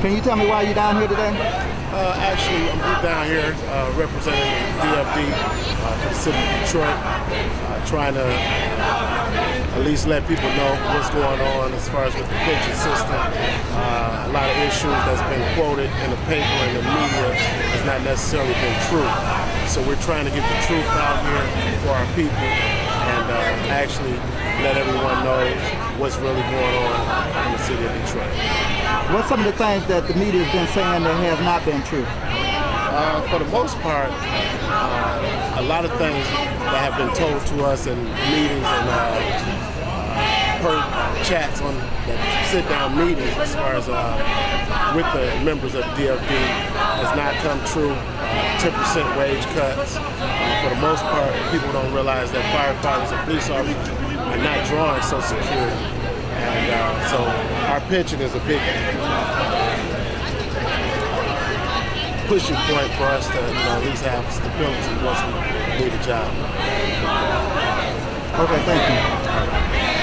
Can you tell me why you're down here today? Actually, I'm down here representing DFD for the city of Detroit, trying to at least let people know what's going on as far as with the pension system. A lot of issues that's been quoted in the paper and the media has not necessarily been true. So we're trying to get the truth out here for our people and actually let everyone know what's really going on in the city of Detroit. What's some of the things that the media has been saying that has not been true? For the most part, a lot of things that have been told to us in meetings and per chats on that sit-down meetings as far as with the members of DFD has not come true. 10% wage cuts. For the most part, people don't realize that firefighters and police officers are not drawing Social Security. And so our pension is a big pushing point for us to at least have stability once we need a job. Okay, thank you.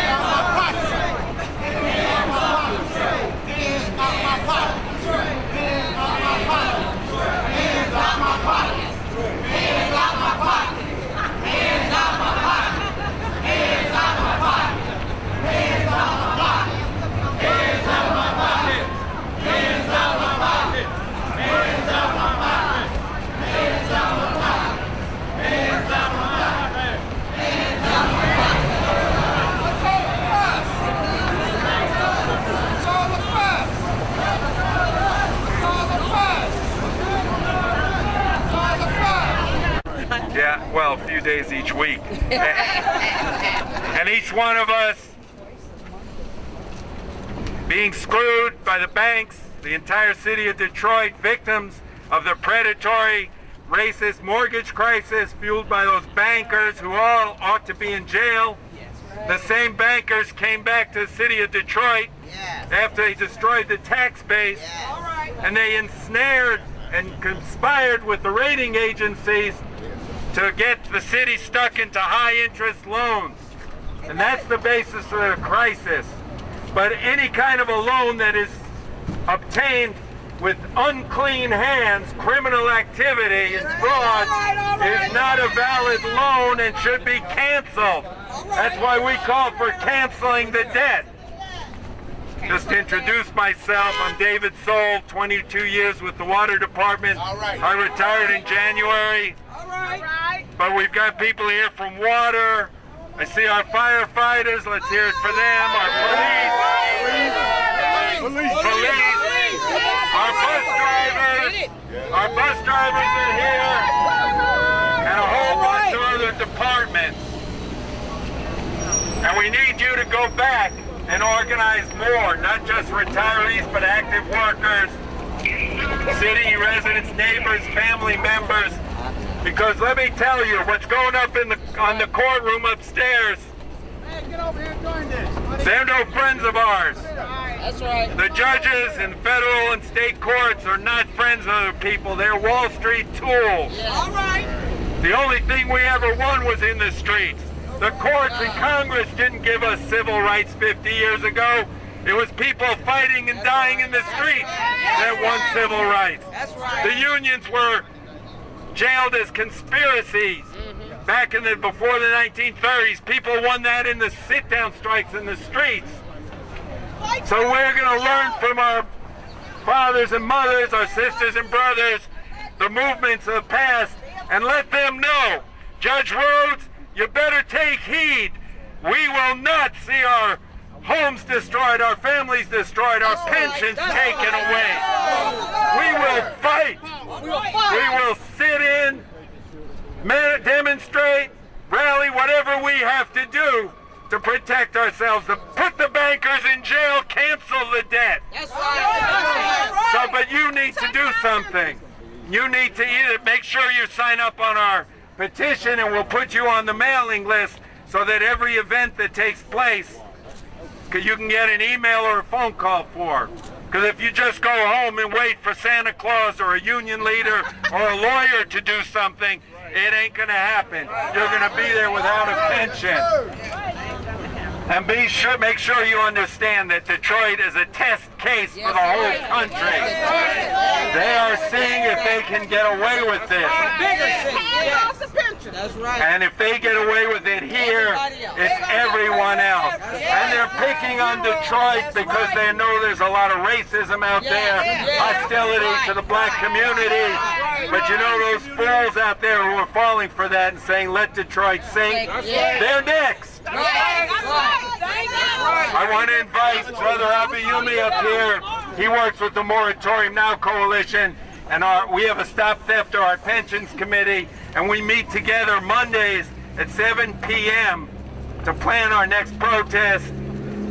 Yeah, well, a few days each week. And each one of us being screwed by the banks, the entire city of Detroit, victims of the predatory, racist mortgage crisis fueled by those bankers who all ought to be in jail. The same bankers came back to the city of Detroit after they destroyed the tax base, and they ensnared and conspired with the rating agencies to get the city stuck into high-interest loans. And that's the basis of the crisis. But any kind of a loan that is obtained with unclean hands, criminal activity, and fraud is not a valid loan and should be canceled. That's why we call for canceling the debt. Just to introduce myself, I'm David Soul, 22 years with the Water Department. I retired in January. But we've got people here from water. I see our firefighters. Let's hear it for them. Our police. Our bus drivers. Our bus drivers are here. And a whole bunch of other departments. And we need you to go back and organize more, not just retirees, but active workers, city residents, neighbors, family members. Because let me tell you, what's going up on the courtroom upstairs, get over here and join this. they're no friends of ours. That's right. The judges in federal and state courts are not friends of other people. They're Wall Street tools. Yeah. All right. The only thing we ever won was in the streets. The courts and Congress didn't give us civil rights 50 years ago. It was people fighting and dying in the streets that won civil rights. That's right. The unions were jailed as conspiracies back in before the 1930s. People won that in the sit-down strikes in the streets. So we're going to learn from our fathers and mothers, our sisters and brothers, the movements of the past, and let them know, Judge Rhodes, you better take heed. We will not see our homes destroyed, our families destroyed, our pensions taken away. We will fight. We will sit in, demonstrate, rally, whatever we have to do to protect ourselves, to put the bankers in jail, cancel the debt. That's right. So, but you need to do something. You need to either make sure you sign up on our petition and we'll put you on the mailing list so that every event that takes place, you can get an email or a phone call for. Because if you just go home and wait for Santa Claus or a union leader or a lawyer to do something, it ain't going to happen. You're going to be there without a pension. And make sure you understand that Detroit is a test case for the whole country. They are seeing if they can get away with this. That's right. And if they get away with it here, it's everyone else. And they're picking on Detroit because they know there's a lot of racism out there, hostility to the black community. But you know those fools out there who are falling for that and saying, let Detroit sink, they're next. I want to invite Brother Abiyumi up here. He works with the Moratorium Now Coalition, and we have a Stop Theft or Our Pensions Committee, and we meet together Mondays at 7 p.m. to plan our next protest.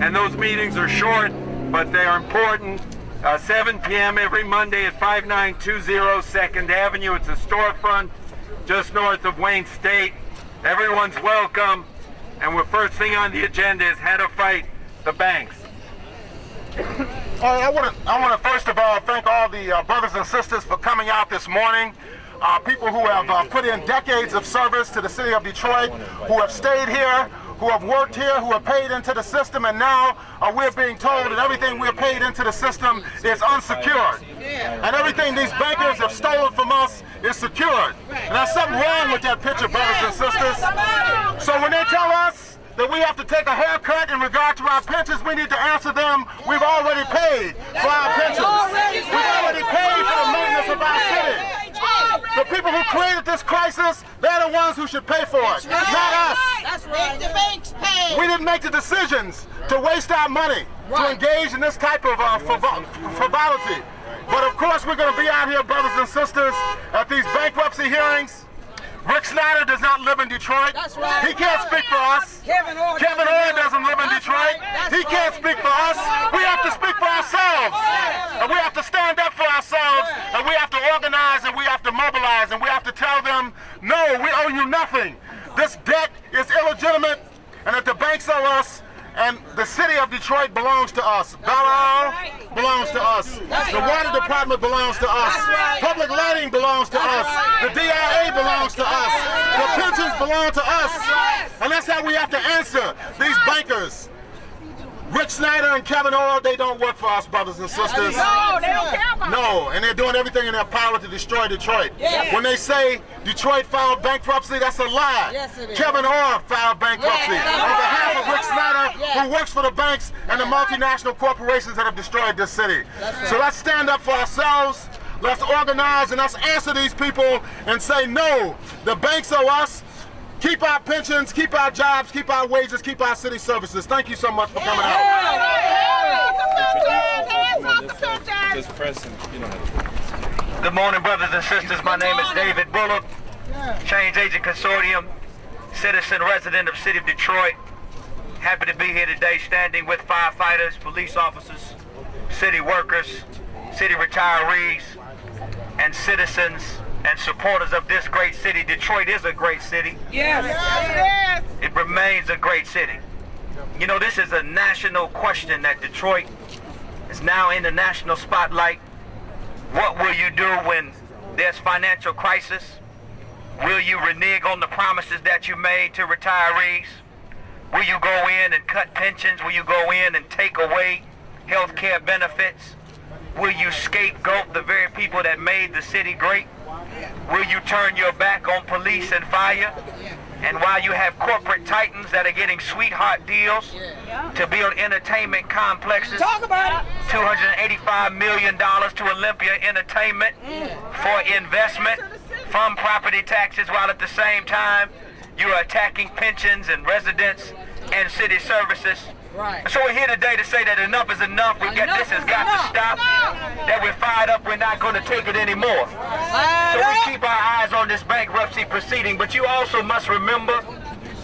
And those meetings are short, but they are important. 7 p.m. every Monday at 5920 2nd Avenue. It's a storefront just north of Wayne State. Everyone's welcome. And the first thing on the agenda is how to fight the banks. All right, I want to first of all thank all the brothers and sisters for coming out this morning. People who have put in decades of service to the city of Detroit, who have stayed here, who have worked here, who have paid into the system, and now we're being told that everything we're paid into the system is unsecured. And everything these bankers have stolen from us is secured. And there's something wrong with that picture, brothers and sisters. So when they tell us that we have to take a haircut in regard to our pensions, we need to answer them, we've already paid for our pensions. We've already paid for the maintenance of our city. The people who created this crisis, they're the ones who should pay for it, not us. That's right. The banks pay. We didn't make the decisions to waste our money, to engage in this type of frivolity. But of course, we're going to be out here, brothers and sisters, at these bankruptcy hearings. Rick Snyder does not live in Detroit. That's right. He can't speak for us. Kevin Orr doesn't live in Detroit. He can't speak for us. We have to speak for ourselves. And we have to stand up for ourselves. And we have to organize, and we have to mobilize, and we have to tell them, no, we owe you nothing. This debt is illegitimate, and that the banks owe us, and the city of Detroit belongs to us. Bel Air belongs to us. The water department belongs to us. Public lighting belongs to us. The DIA belongs to us. The pensions belong to us. And that's how we have to answer these bankers. Rick Snyder and Kevin Orr, they don't work for us, brothers and sisters. No, they don't care about No, and they're doing everything in their power to destroy Detroit. When they say Detroit filed bankruptcy, that's a lie. Yes, it is. Kevin Orr filed bankruptcy on behalf of Rick Snyder, who works for the banks and the multinational corporations that have destroyed this city. So let's stand up for ourselves. Let's organize and let's answer these people and say, no, the banks owe us. Keep our pensions, keep our jobs, keep our wages, keep our city services. Thank you so much for coming out. Just pressing, Good morning, brothers and sisters. My name is David Bullock, Change Agent Consortium, citizen resident of the city of Detroit. Happy to be here today standing with firefighters, police officers, city workers, city retirees, and citizens and supporters of this great city. Detroit is a great city. Yes. It remains a great city. You know, this is a national question that Detroit is now in the national spotlight. What will you do when there's financial crisis? Will you renege on the promises that you made to retirees? Will you go in and cut pensions? Will you go in and take away health care benefits? Will you scapegoat the very people that made the city great? Will you turn your back on police and fire? And while you have corporate titans that are getting sweetheart deals to build entertainment complexes, Talk about it. $285 million to Olympia Entertainment for investment from property taxes, while at the same time you are attacking pensions and residents and city services. Right. So we're here today to say that enough is enough. This has got to stop. That we're fired up. We're not going to take it anymore. So we keep our eyes on this bankruptcy proceeding. But you also must remember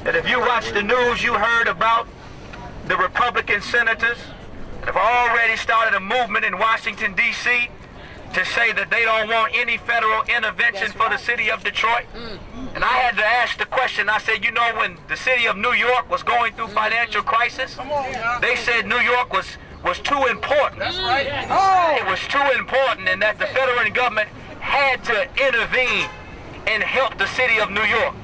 that if you watch the news, you heard about the Republican senators that have already started a movement in Washington, D.C. to say that they don't want any federal intervention for the city of Detroit. And I had to ask the question, I said, you know, when the city of New York was going through financial crisis, they said New York was too important. That's right. It was too important, and that the federal government had to intervene and help the city of New York.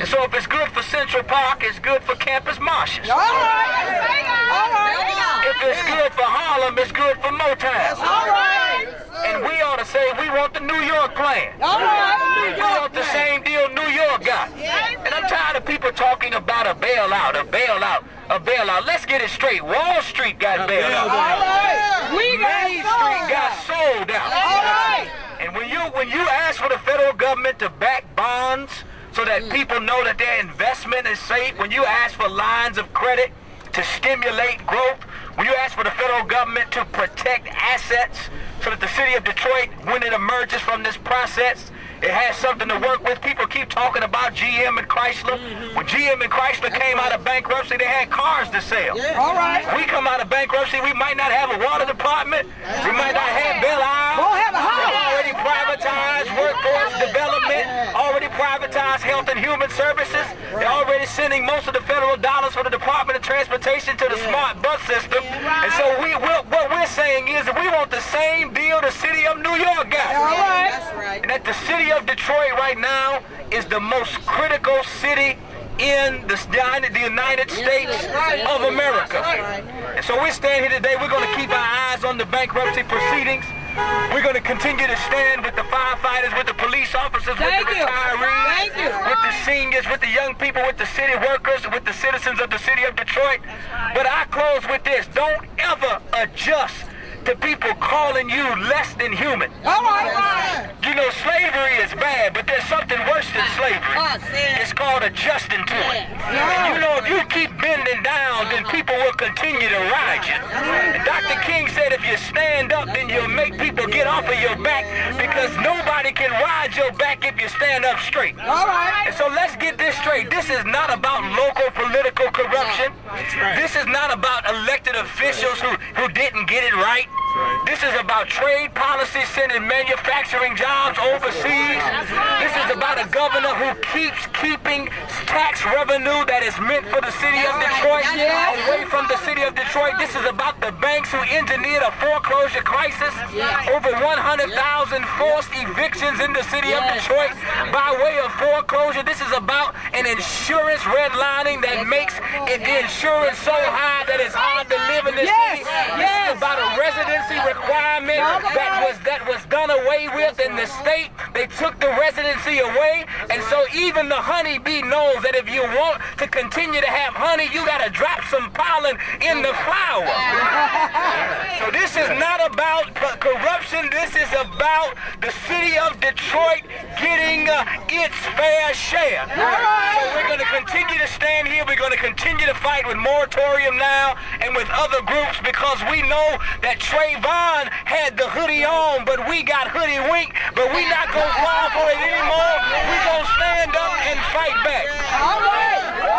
And so if it's good for Central Park, it's good for Campus Martius. All right. If it's good for Harlem, it's good for Motown. All right. And we ought to say we want the New York plan. All right. We want the same deal New York got. And I'm tired of people talking about a bailout, a bailout, a bailout. Let's get it straight. Wall Street got bailed out. All right. Main Street got sold out. All right. And when you ask for the federal government to back bonds so that people know that their investment is safe, when you ask for lines of credit to stimulate growth, when you ask for the federal government to protect assets so that the city of Detroit, when it emerges from this process, it has something to work with. People keep talking about GM and Chrysler. When GM and Chrysler came out of bankruptcy, they had cars to sell. All right. We come out of bankruptcy, we might not have a water department. We might not have bailouts. Won't have a house. Already privatized workforce development. Already privatized health and human services. They're already sending most of the federal dollars for the Department of Transportation to the smart bus system. And so what we're saying is that we want the same deal the city of New York got. All right. That's right. And that the city of Detroit right now is the most critical city in the United States of America. And so we stand here today, we're going to keep our eyes on the bankruptcy proceedings. We're going to continue to stand with the firefighters, with the police officers, with the retirees, with the seniors, with the young people, with the city workers, with the citizens of the city of Detroit. But I close with this. Don't ever adjust to people calling you less than human. All right. You know, slavery is bad, but there's something worse than slavery. It's called adjusting to it. And you know, if you keep bending down, then people will continue to ride you. And Dr. King said if you stand up, then you'll make people get off of your back, because nobody can ride your back if you stand up straight. All right. And so let's get this straight. This is not about local political corruption. This is not about elected officials who didn't get it right. This is about trade policy sending manufacturing jobs overseas. This is about a governor who keeps keeping tax revenue that is meant for the city of Detroit away from the city of Detroit. This is about the banks who engineered a foreclosure crisis. Over 100,000 forced evictions in the city of Detroit by way of foreclosure. This is about an insurance redlining that makes the insurance so high that it's hard to live in this city. This is about a residency requirement that was done away with in the state. They took the residency away, and so even the honeybee knows that if you want to continue to have honey, you got to drop some pollen in the flower. So this is not about corruption. This is about the city of Detroit getting its fair share. So we're going to continue to stand here. We're going to continue to fight with Moratorium Now and with other groups, because we know that Trayvon had the hoodie on, but we got hoodie wink, but we not going to fall for it anymore. We're going to stand up and fight back. All right.